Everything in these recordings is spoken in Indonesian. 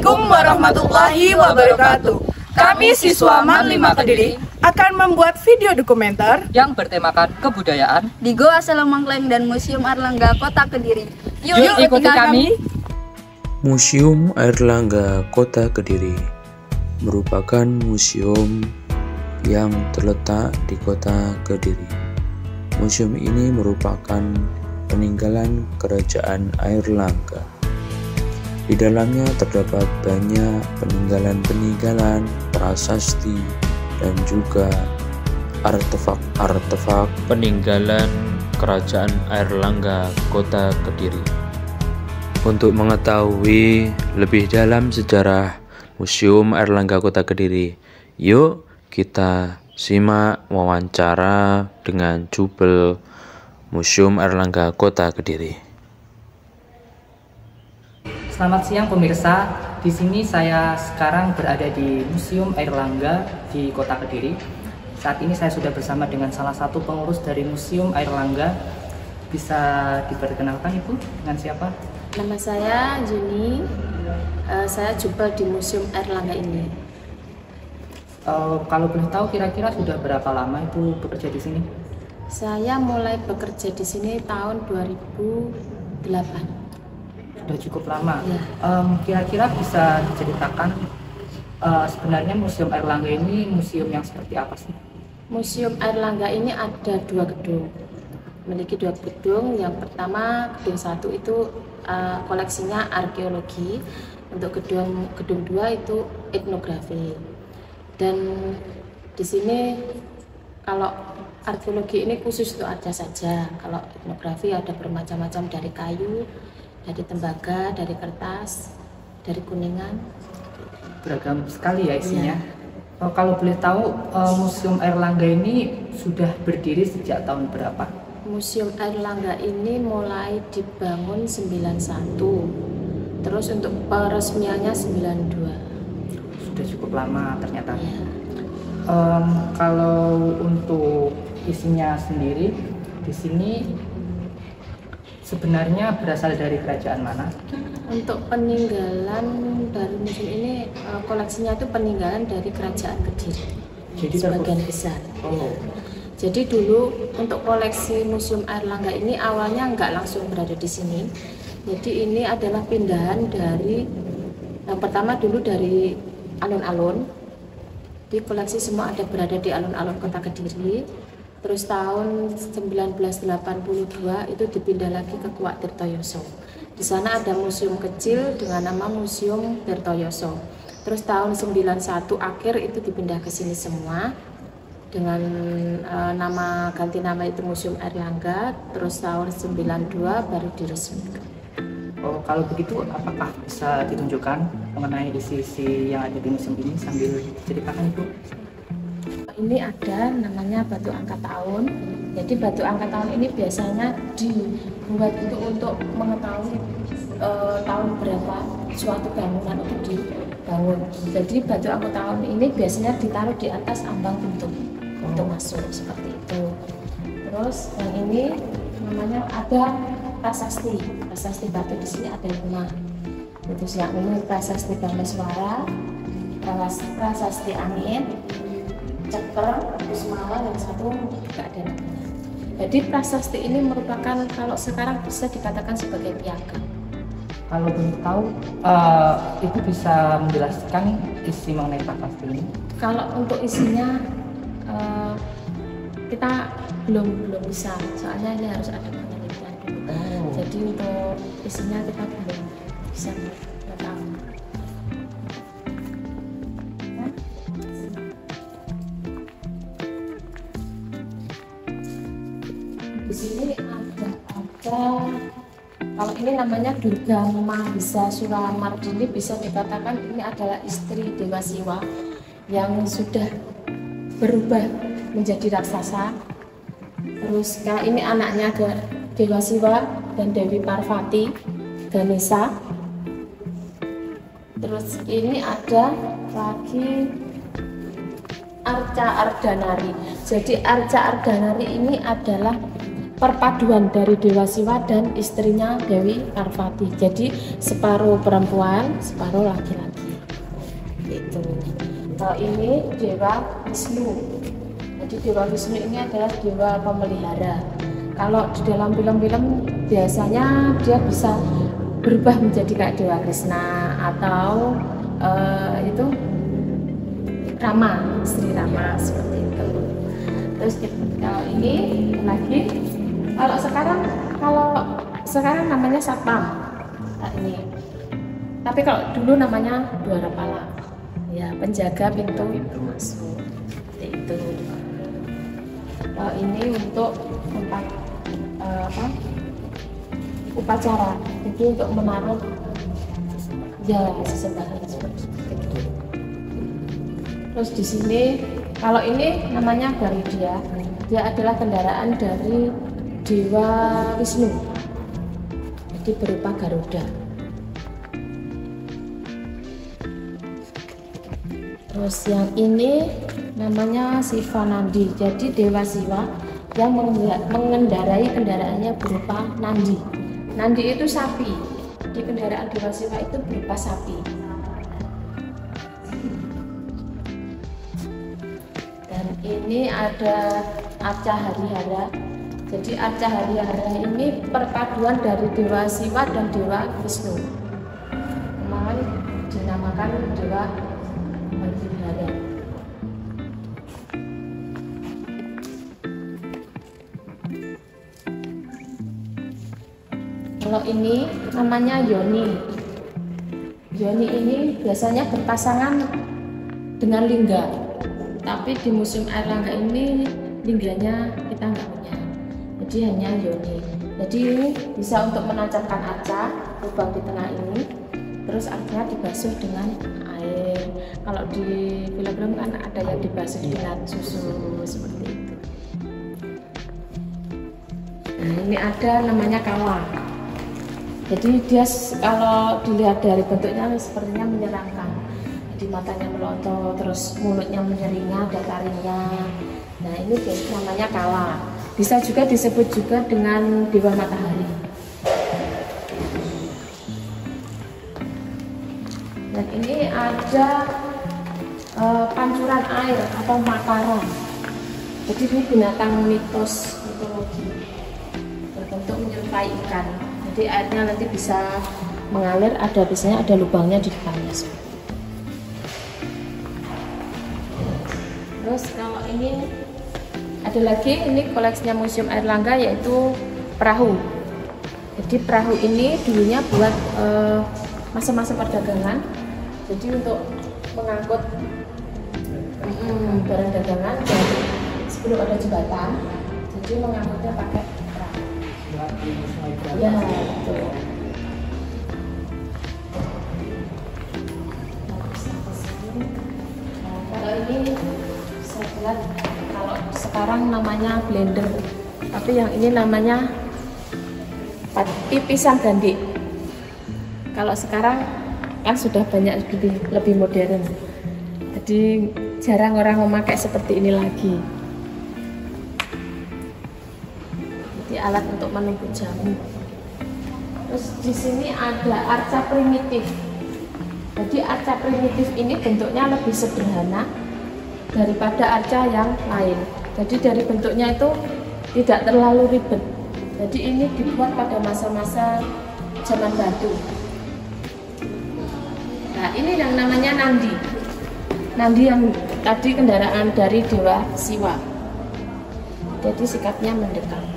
Assalamualaikum warahmatullahi wabarakatuh. Kami siswa MAN 5 Kediri akan membuat video dokumenter yang bertemakan kebudayaan di Goa Selomangkleng dan Museum Airlangga Kota Kediri. Yuk ikuti kami. Museum Airlangga Kota Kediri merupakan museum yang terletak di Kota Kediri. Museum ini merupakan peninggalan Kerajaan Airlangga. Di dalamnya terdapat banyak peninggalan-peninggalan, prasasti, dan juga artefak-artefak peninggalan Kerajaan Airlangga Kota Kediri. Untuk mengetahui lebih dalam sejarah Museum Airlangga Kota Kediri, yuk kita simak wawancara dengan jubel Museum Airlangga Kota Kediri. Selamat siang pemirsa. Di sini saya sekarang berada di Museum Airlangga di Kota Kediri. Saat ini saya sudah bersama dengan salah satu pengurus dari Museum Airlangga. Bisa diperkenalkan Ibu dengan siapa? Nama saya Juni. Saya jubel di Museum Airlangga ini. Kalau boleh tahu kira-kira sudah berapa lama Ibu bekerja di sini? Saya mulai bekerja di sini tahun 2008. Sudah cukup lama. Ya. Kira-kira bisa diceritakan sebenarnya Museum Airlangga ini museum yang seperti apa sih? Museum Airlangga ini ada 2 gedung. Memiliki 2 gedung. Yang pertama gedung 1 itu koleksinya arkeologi. Untuk gedung 2 itu etnografi. Dan di sini kalau arkeologi ini khusus untuk arca saja. Kalau etnografi ada bermacam-macam dari kayu, dari tembaga, dari kertas, dari kuningan. Beragam sekali ya isinya. Ya. Kalau boleh tahu Museum Airlangga ini sudah berdiri sejak tahun berapa? Museum Airlangga ini mulai dibangun 91. Terus untuk peresmiannya 92. Sudah cukup lama ternyata. Ya. Kalau untuk isinya sendiri di sini sebenarnya berasal dari kerajaan mana? Untuk peninggalan dari museum ini koleksinya itu peninggalan dari kerajaan Kediri. Jadi sebagian besar. Oh. Jadi dulu untuk koleksi Museum Airlangga ini awalnya nggak langsung berada di sini. Jadi ini adalah pindahan dari yang pertama dulu dari alun-alun. Di koleksi semua ada berada di alun-alun Kota Kediri. Terus tahun 1982 itu dipindah lagi ke Kuak Tirtoyoso. Di sana ada museum kecil dengan nama Museum Tirtoyoso. Terus tahun 91 akhir itu dipindah ke sini semua dengan ganti nama itu Museum Airlangga. Terus tahun 92 baru diresmikan. Oh, kalau begitu apakah bisa ditunjukkan mengenai isi-isi yang ada di museum ini sambil diceritakan Ibu? Ini ada namanya batu angka tahun. Jadi batu angka tahun ini biasanya dibuat untuk mengetahui tahun berapa suatu bangunan itu dibangun. Jadi batu angka tahun ini biasanya ditaruh di atas ambang pintu untuk masuk seperti itu. Terus yang ini namanya ada prasasti. Prasasti batu di sini ada 5. Itu yang ini prasasti Bameswara, prasasti angin, ceker, kusmala, yang satu tidak ada namanya. Jadi prasasti ini merupakan kalau sekarang bisa dikatakan sebagai piagam. Kalau boleh tahu, Ibu bisa menjelaskan isi mengenai prasasti ini? Kalau untuk isinya kita belum bisa, soalnya ini harus ada penelitian dulu. Oh. Jadi untuk isinya kita belum bisa tahu. Di sini ada kalau ini namanya Durga Mahisa Suramardini, bisa dikatakan ini adalah istri Dewa Siwa yang sudah berubah menjadi raksasa. Terus ini anaknya Dewa Siwa dan Dewi Parvati, Ganesha. Terus ini ada lagi Arca Ardanari. Jadi Arca Ardanari ini adalah perpaduan dari Dewa Siwa dan istrinya Dewi Parvati. Jadi separuh perempuan, separuh laki-laki. Itu. Kalau ini Dewa Wisnu. Jadi Dewa Wisnu ini adalah dewa pemelihara. Kalau di dalam film-film biasanya dia bisa berubah menjadi kayak Dewa Krishna atau itu Rama, Sri Rama seperti itu. Terus kalau ini lagi, kalau sekarang namanya satpam, nah, ini. Tapi kalau dulu namanya dwarapala, ya penjaga pintu masuk. Seperti itu. Kalau ini untuk tempat upacara, jadi untuk menaruh ya sesembahan seperti itu. Terus di sini, kalau ini namanya Garuda, dia adalah kendaraan dari Dewa Wisnu, jadi berupa Garuda. Terus yang ini namanya Sivanandi, jadi Dewa Siwa yang mengendarai kendaraannya berupa Nandi. Nandi itu sapi, di kendaraan Dewa Siwa itu berupa sapi. Dan ini ada Arca Harihara. Jadi Arca Harihara ini perpaduan dari Dewa Siwa dan Dewa Wisnu. Memang dinamakan Dewa Harihara. Kalau ini namanya Yoni. Yoni ini biasanya berpasangan dengan lingga. Tapi di Museum Airlangga ini lingganya kita nggak punya. Jadi hanya Yoni. Jadi ini bisa untuk menancapkan arca, lubang di tengah ini. Terus arcanya dibasuh dengan air. Kalau di film-film kan ada yang dibasuh dengan susu seperti itu. Nah, ini ada namanya kawah. Jadi dia kalau dilihat dari bentuknya sepertinya menyeramkan. Jadi matanya melotot, terus mulutnya menyeringa, ada taringnya. Nah ini namanya kala. Bisa juga disebut juga dengan Dewa Matahari. Dan ini ada pancuran air atau makara. Jadi ini binatang mitos mitologi berbentuk menyerupai ikan. Jadi airnya nanti bisa mengalir, biasanya ada lubangnya di depannya. Terus kalau ini ada lagi, ini koleksinya Museum Airlangga yaitu perahu. Jadi perahu ini dulunya buat masa-masa perdagangan. Jadi untuk mengangkut barang dagangan dari sebelum ada jembatan. Jadi mengangkutnya pakai perahu. Ya, betul. Kalau ini saya lihat, kalau sekarang namanya blender, tapi yang ini namanya pipisan gandik. Kalau sekarang kan sudah banyak lebih modern, jadi jarang orang memakai seperti ini lagi. Jadi alat untuk menumbuk jamu. Terus di sini ada arca primitif. Jadi arca primitif ini bentuknya lebih sederhana daripada arca yang lain. Jadi dari bentuknya itu tidak terlalu ribet. Jadi ini dibuat pada masa-masa zaman batu. Nah ini yang namanya Nandi. Nandi yang tadi kendaraan dari Dewa Siwa. Jadi sikapnya mendekat.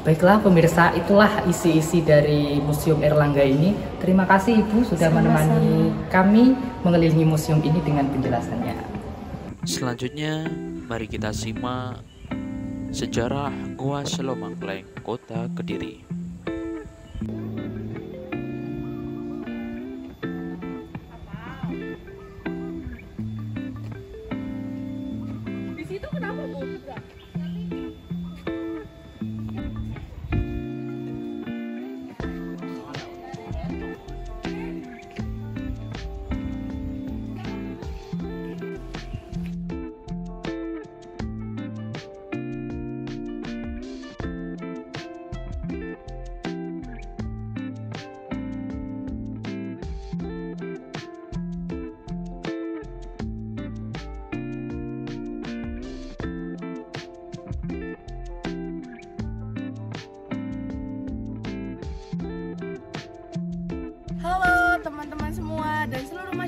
Baiklah pemirsa, itulah isi-isi dari Museum Airlangga ini. Terima kasih Ibu sudah menemani kami mengelilingi museum ini dengan penjelasannya. Selanjutnya, mari kita simak sejarah Gua Selomangkleng, Kota Kediri. Di situ kenapa Bu?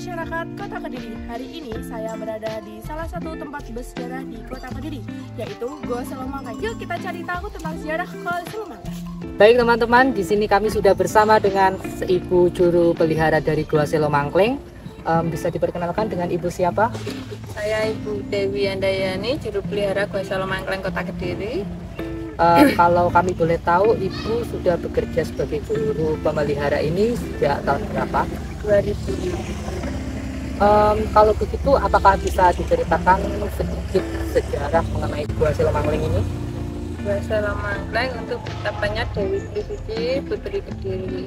masyarakat Kota Kediri. Hari ini saya berada di salah satu tempat bersejarah di Kota Kediri, yaitu Gua Selomangkleng. Yuk kita cari tahu tentang sejarah Gua Selomangkleng. Baik teman-teman, di sini kami sudah bersama dengan ibu juru pelihara dari Gua Selomangkleng. Bisa diperkenalkan dengan ibu siapa? Saya Ibu Dewi Andayani, juru pelihara Gua Selomangkleng Kota Kediri. Kalau kami boleh tahu, ibu sudah bekerja sebagai juru pemelihara ini sejak tahun berapa? 2000. Kalau begitu, apakah bisa diceritakan sedikit sejarah mengenai Gua Selomangkleng ini? Gua Selomangkleng untuk tepatnya Dewi Trisuci, Putri Kediri,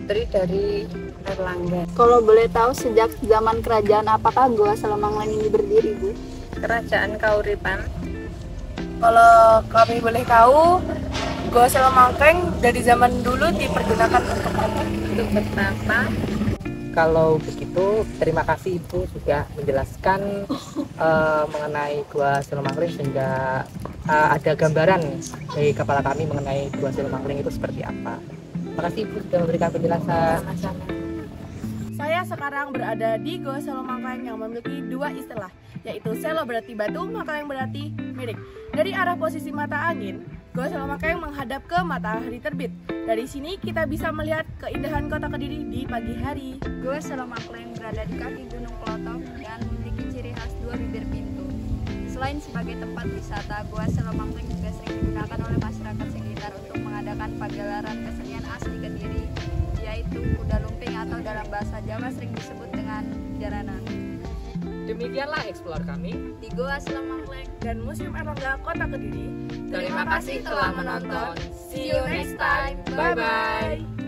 putri dari Erlangga. Kalau boleh tahu sejak zaman kerajaan apakah Gua Selomangkleng ini berdiri, Bu? Kerajaan Kauripan. Kalau kami boleh tahu, Gua Selomangkleng dari zaman dulu dipergunakan untuk apa? Untuk bertapa. Kalau begitu, terima kasih ibu sudah menjelaskan mengenai Gua Selomangkleng sehingga ada gambaran dari kepala kami mengenai Gua Selomangkleng itu seperti apa. Terima kasih ibu sudah memberikan penjelasan. Saya sekarang berada di Gua Selomangkleng yang memiliki dua istilah, yaitu selo berarti batu, Mangkleng berarti miring. Dari arah posisi mata angin, Gua Selomangkleng menghadap ke matahari terbit. Dari sini kita bisa melihat keindahan Kota Kediri di pagi hari. Gua Selomangkleng berada di kaki Gunung Klotok dan memiliki ciri khas dua bibir pintu. Selain sebagai tempat wisata, Gua Selomangkleng juga sering digunakan oleh masyarakat sekitar untuk mengadakan pagelaran kesenian asli Kediri, yaitu kuda lumping atau dalam bahasa Jawa sering disebut dengan jaranan. Demikianlah eksplor kami Di Gua Selomangkleng Dan Museum Erlangga Kota Kediri. Terima kasih telah menonton. See you next time. Bye-bye.